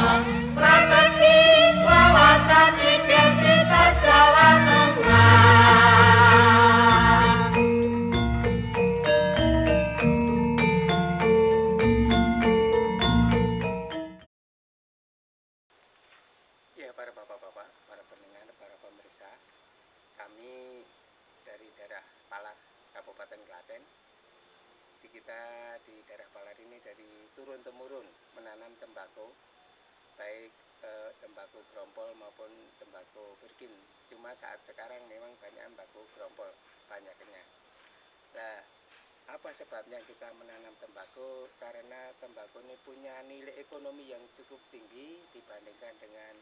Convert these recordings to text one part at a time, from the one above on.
Strategi wawasan identitas Jawa Tengah. Ya, para bapak-bapak, para pendengar, para pemirsa, kami dari daerah Palar, Kabupaten Klaten. Kita di daerah Palar ini dari turun-temurun menanam tembakau, baik tembakau grompol maupun tembakau virgin. Cuma saat sekarang memang banyak tembakau grompol banyaknya. Nah, apa sebabnya kita menanam tembakau? Karena tembakau ini punya nilai ekonomi yang cukup tinggi dibandingkan dengan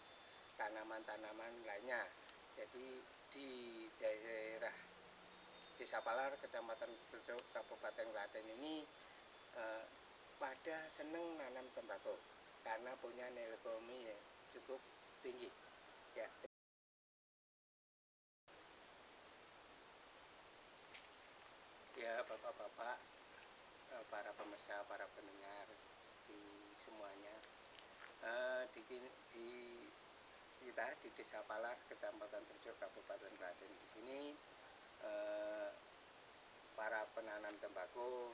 tanaman-tanaman lainnya. Jadi di daerah Desa Palar, Kecamatan Terjok, Kabupaten Klaten ini pada seneng nanam tembakau karena punya nilai ekonomi yang cukup tinggi. Ya. Ya, bapak-bapak, para pemirsa, para pendengar di semuanya, di kita di Desa Palar, Kecamatan Terjok, Kabupaten Klaten di sini para penanam tembakau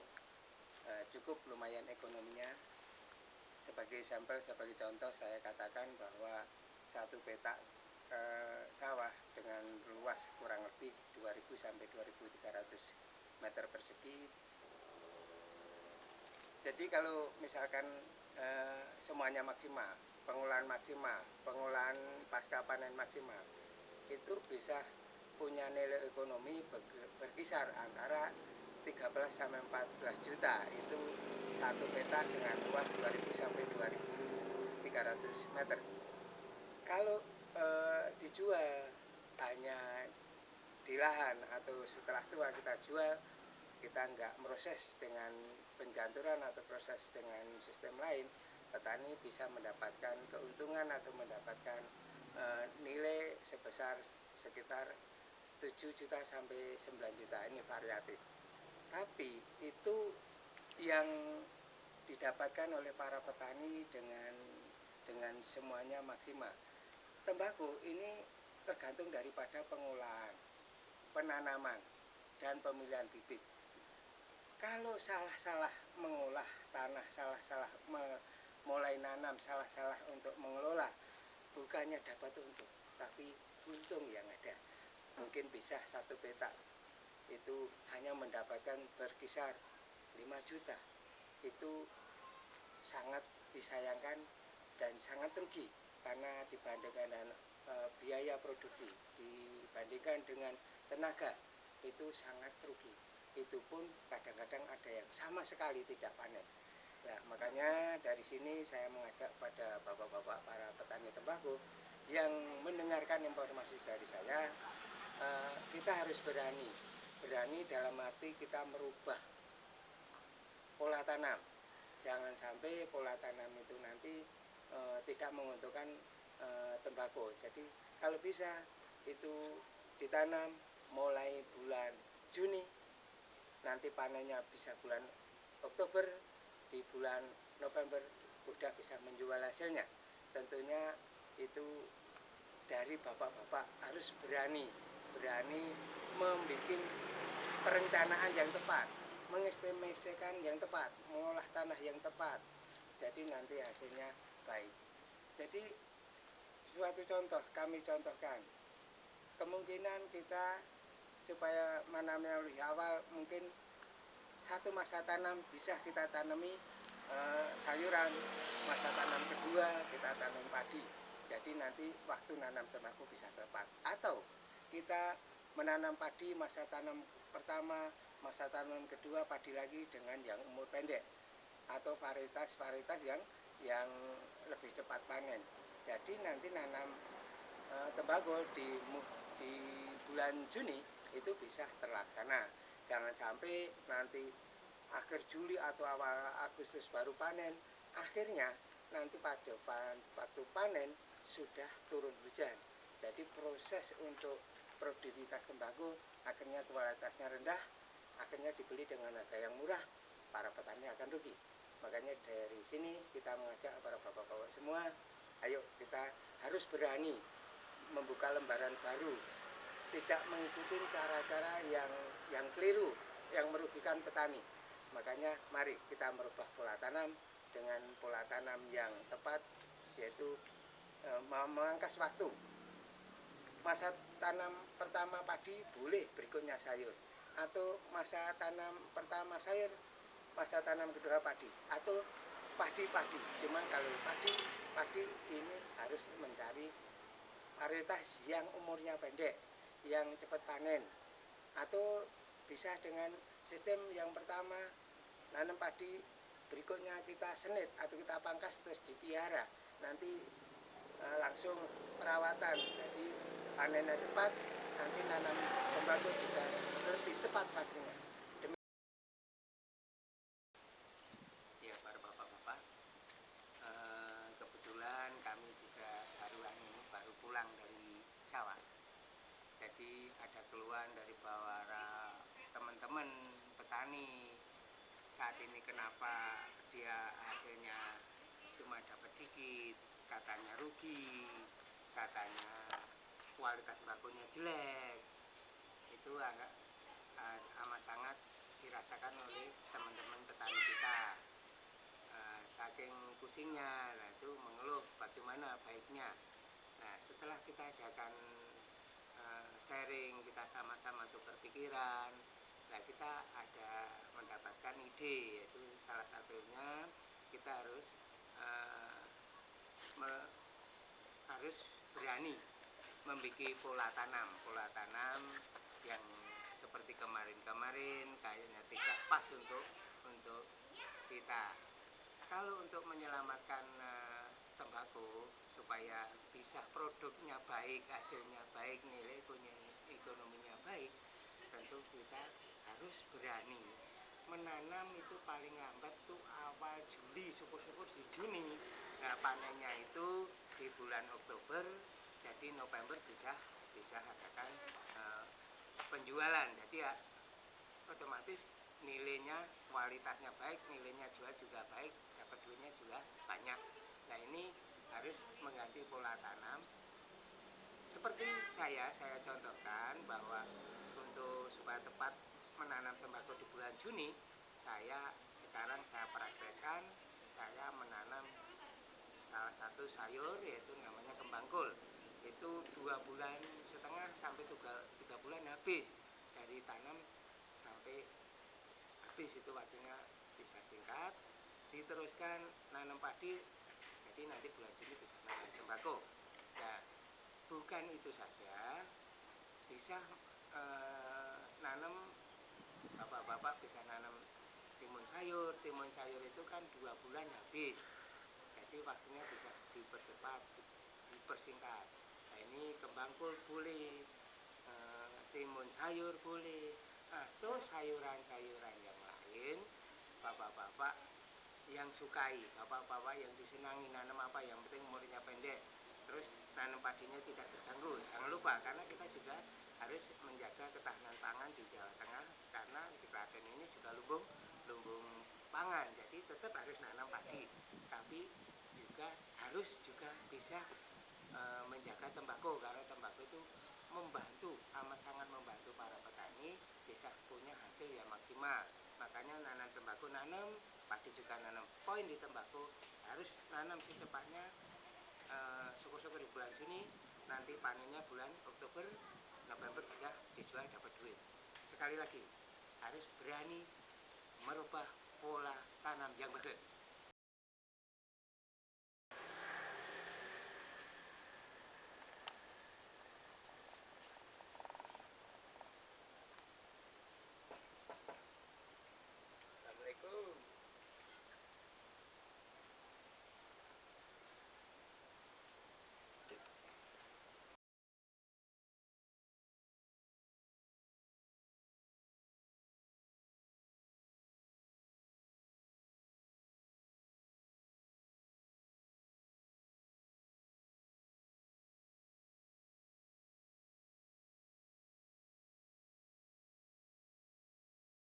cukup lumayan ekonominya. Sebagai sampel, sebagai contoh, saya katakan bahwa satu petak sawah dengan luas kurang lebih 2000 sampai 2300 meter persegi. Jadi kalau misalkan semuanya maksimal, pengolahan maksimal, pengolahan pasca panen maksimal, itu bisa punya nilai ekonomi berkisar antara 13 sampai 14 juta. Itu satu petak dengan luas 2000 sampai 2300 meter. Kalau dijual hanya di lahan atau setelah tua kita jual, kita nggak proses dengan penjanturan atau proses dengan sistem lain, petani bisa mendapatkan keuntungan atau mendapatkan nilai sebesar sekitar 7 juta sampai 9 juta, ini variatif. Tapi itu yang didapatkan oleh para petani dengan semuanya maksimal. Tembakau ini tergantung daripada pengolahan, penanaman, dan pemilihan bibit. Kalau salah-salah mengolah tanah, salah-salah mulai nanam, salah-salah untuk mengelola, bukannya dapat untung, tapi untung yang ada. Mungkin bisa satu petak itu hanya mendapatkan berkisar 5 juta. Itu sangat disayangkan dan sangat rugi, karena dibandingkan dengan biaya produksi, dibandingkan dengan tenaga, itu sangat rugi. Itu pun kadang-kadang ada yang sama sekali tidak panen. Nah, makanya dari sini saya mengajak pada bapak-bapak para petani tembakau yang mendengarkan informasi dari saya, kita harus berani dalam arti kita merubah pola tanam. Jangan sampai pola tanam itu nanti tidak menguntungkan tembakau. Jadi kalau bisa itu ditanam mulai bulan Juni, nanti panennya bisa bulan Oktober, di bulan November udah bisa menjual hasilnya. Tentunya itu dari bapak-bapak harus berani membuat perencanaan yang tepat, mengestimasikan yang tepat, mengolah tanah yang tepat, jadi nanti hasilnya baik. Jadi suatu contoh kami contohkan, kemungkinan kita supaya menanamnya lebih awal, mungkin satu masa tanam bisa kita tanami sayuran, masa tanam kedua kita tanam padi, jadi nanti waktu nanam tembakau bisa tepat. Atau kita menanam padi masa tanam pertama, masa tanam kedua padi lagi dengan yang umur pendek, atau varietas yang lebih cepat panen. Jadi nanti nanam tembakau di bulan Juni itu bisa terlaksana. Jangan sampai nanti akhir Juli atau awal Agustus baru panen, akhirnya nanti pada waktu panen sudah turun hujan. Jadi proses untuk produktivitas tembakau akhirnya kualitasnya rendah, akhirnya dibeli dengan harga yang murah, para petani akan rugi. Makanya dari sini kita mengajak para bapak-bapak semua Ayo kita harus berani membuka lembaran baru, tidak mengikuti cara-cara yang keliru, yang merugikan petani. Makanya mari kita merubah pola tanam dengan pola tanam yang tepat, yaitu memangkas waktu. Masa tanam pertama padi boleh, berikutnya sayur, atau masa tanam pertama sayur, masa tanam kedua padi, atau padi-padi. Cuma kalau padi ini harus mencari varietas yang umurnya pendek, yang cepat panen, atau bisa dengan sistem yang pertama nanam padi, berikutnya kita senit atau kita pangkas terus dipelihara, nanti langsung perawatan, jadi panennya cepat, nanti nanam tembakau juga lebih tepat waktunya. Ya para bapak-bapak, kebetulan kami juga baru pulang dari sawah. Jadi ada keluhan dari para teman-teman petani, saat ini kenapa dia hasilnya cuma dapat dikit, katanya rugi, katanya kualitas bakunya jelek. Itu agak amat sangat dirasakan oleh teman-teman petani kita. Saking pusingnya, nah itu mengeluh bagaimana baiknya. Nah setelah kita adakan sharing, kita sama-sama tukar pikiran, nah kita ada mendapatkan ide, yaitu salah satunya kita harus berani membuat pola tanam yang seperti kemarin kayaknya tidak pas untuk kita. Kalau untuk menyelamatkan tembakau supaya bisa produknya baik, hasilnya baik, nilai ekonominya baik, tentu kita harus berani menanam. Itu paling lambat tuh awal Juli, syukur-syukur di Juni. Nah panennya itu di bulan Oktober, jadi November bisa adakan penjualan. Jadi ya otomatis nilainya, kualitasnya baik, nilainya jual juga baik, dapat duitnya juga banyak. Nah ini harus mengganti pola tanam. Seperti saya contohkan bahwa untuk supaya tepat menanam tembakau di bulan Juni, sekarang saya praktekkan, saya menanam salah satu sayur yaitu namanya kembang kol. Itu 2,5 bulan sampai 3 bulan habis dari tanam sampai habis, itu waktunya bisa singkat. Diteruskan nanam padi, jadi nanti bulan Juni bisa nanam tembakau. Nah bukan itu saja, bisa nanam, bapak-bapak bisa nanam timun sayur itu kan 2 bulan habis, jadi waktunya bisa dipercepat, dipersingkat. Nah ini kembang kol boleh, timun sayur boleh, atau sayuran-sayuran yang lain bapak-bapak yang sukai, bapak-bapak yang disenangi nanam apa, yang penting umurnya pendek, terus nanam padinya tidak terganggu. Jangan lupa, karena kita juga harus menjaga ketahanan pangan di Jawa Tengah, karena di Klaten ini juga lumbung pangan, jadi tetap harus nanam padi, tapi juga harus bisa menjaga tembakau, karena tembakau itu amat sangat membantu para petani bisa punya hasil yang maksimal. Makanya nanam tembakau, nanam padi juga nanam. Poin di tembakau harus nanam secepatnya, syukur-syukur di bulan Juni, nanti panennya bulan Oktober, November bisa dijual dapat duit. Sekali lagi harus berani merubah pola tanam yang bagus.